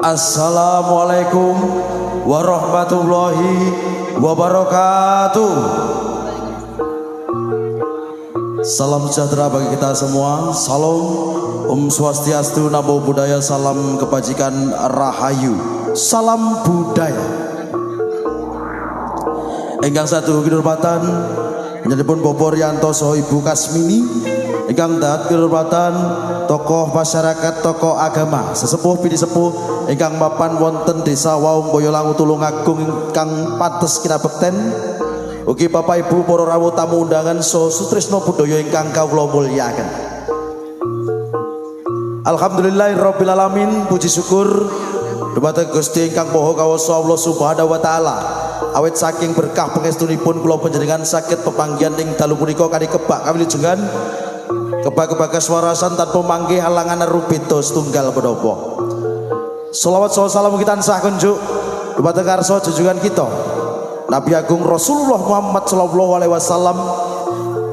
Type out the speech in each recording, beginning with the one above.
Assalamualaikum warahmatullahi wabarakatuh. Salam sejahtera bagi kita semua. Salam Om Swastiastu, Namo Buddhaya, salam kebajikan rahayu, salam budaya. Ingkang satu kehormatan nyedipun Bapak Riyanto saha Ibu Kasmini, ingkang dahat kehormatan tokoh masyarakat, tokoh agama, sesepuh bini sepuh ingkang mapan wonten Desa Waung Boyolangu Tulungagung ingkang pates kinabekten, ugi Bapak Ibu para rawuh tamu undangan saha sutresna budaya ingkang kawula mulyakaken. Alhamdulillahirabbil alamin, puji syukur dumateng Gusti ingkang Maha Kawasa Allah Subhanahu wa taala. Awet saking berkah pangestunipun kula panjenengan saged pepanggihan ing dalu punika kanthi kebak kawilujengan kebak-kebak swarasan tanpa manggih halangan rubeda setunggal menapa. Shalawat salam kita tansah kunjuk dumateng karsa junjungan kita Nabi Agung Rasulullah Muhammad sallallahu alaihi wasallam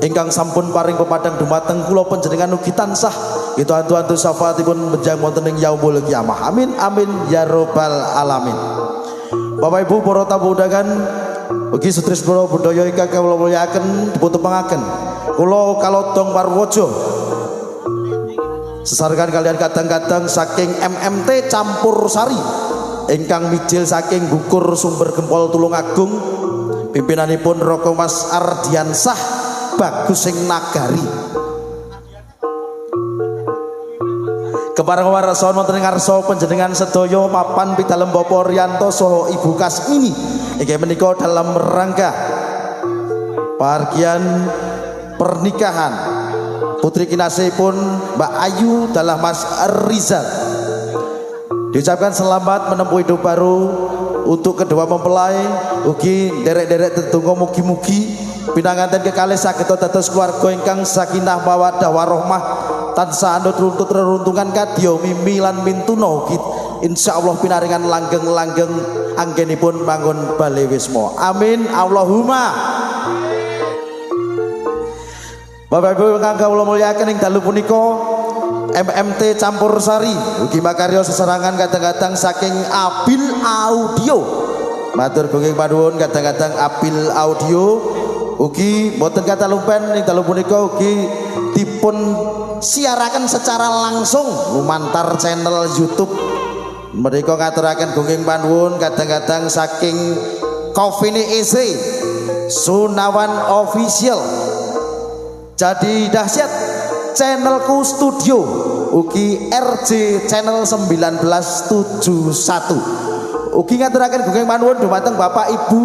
ingkang sampun paring pepadang dumateng kula panjenengan ugi tansah kita antu-antu syafaatipun menjang wonten ing yaumul kiamah. Amin amin ya rabbal alamin. Bapak Ibu para tamu undangan ugi sutresna budaya ingkang kawula mulyakaken dipuntepangaken kula kalodong warwaja sesarengan kalian kadang-kadang saking MMT Campur Sari ingkang mijil saking Gukur Sumber Gempol Tulungagung, pimpinanipun Roko Mas Ardiansah Bagus sing Nagari. Kepareng warasa wonten ing ngarsa panjenengan sedaya mapan pidalem Bapak Riyanto saha Ibu Kasmini inggih menika dalam rangka pargian pernikahan putri kinasihipun Mbak Ayu dalah Mas Rizal. Diucapkan selamat menempuh hidup baru untuk kedua mempelai, ugi derek-derek tetungga mugi-mugi pinanganten kekalih saged dados keluarga ingkang sakinah mawaddah warahmah tansah andhut runtut reruntungan kadya mimi lan mintuna ugi insyaallah pinaringan langgeng-langgeng anggenipun bangun bale wisma. Amin Allahumma. Bapak Ibu ingkang kawula mulyakaken ing dalu punika MMT Campur Sari ugi makarya sesarangan kadang-kadang saking Abil Audio. Matur gunging panuwun kadang-kadang Abil Audio ugi boten kata lumpen ing dalu punika ugi dipun siaraken secara langsung lumantar channel YouTube. Mereka ngaturaken gunging panuwun kadang-kadang saking Coffee Eze Sunawan Official. Jadi dahsyat channelku studio ugi RJ channel 1971 ugi ngaturaken gunging panuwun dumateng Bapak Ibu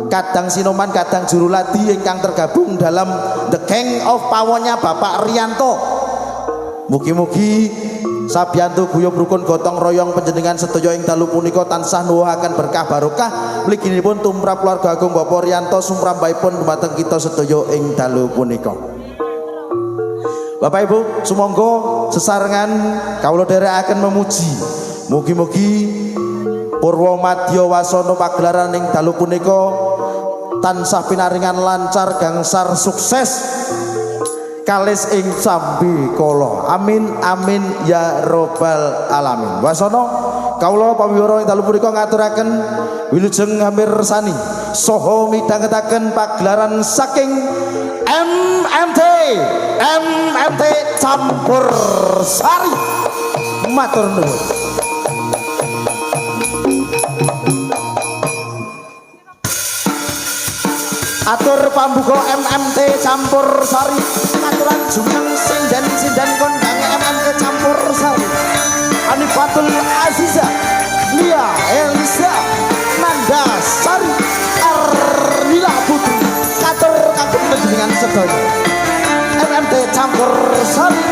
kadang Sinoman kadang Juruladi ingkang tergabung dalam The Gang of Pawonnya Bapak Riyanto. Mugi-mugi sabiyantu guyub rukun gotong royong panjenengan sedaya ing dalu punika tansah nuwuhaken berkah barokah mliginipun tumrap keluarga agung Bapak Riyanto sumrambahipun dumateng kita sedaya ing dalu punika. Bapak Ibu sumangga sesarengan kawula dherekaken memuji mugi-mugi purwa madya wasana pagelaran ing dalu punika tansah pinaringan lancar gangsar sukses kalis ing sambi kala. Amin amin ya robbal alamin. Wasana kawula pamiwara ing dalu punika ngaturaken wilujeng hampir sani saha midhangetaken pagelaran saking MMT Campur Sari. Matur nuwun. Atur pambuka MMT Campur Sari aturan jumeneng sindan kondang MMT Campur Sari Anifatul Aziza Lia Elisa Nanda Sari Arnila Putri katur kagem panjenengan sedaya MMT Campur Sari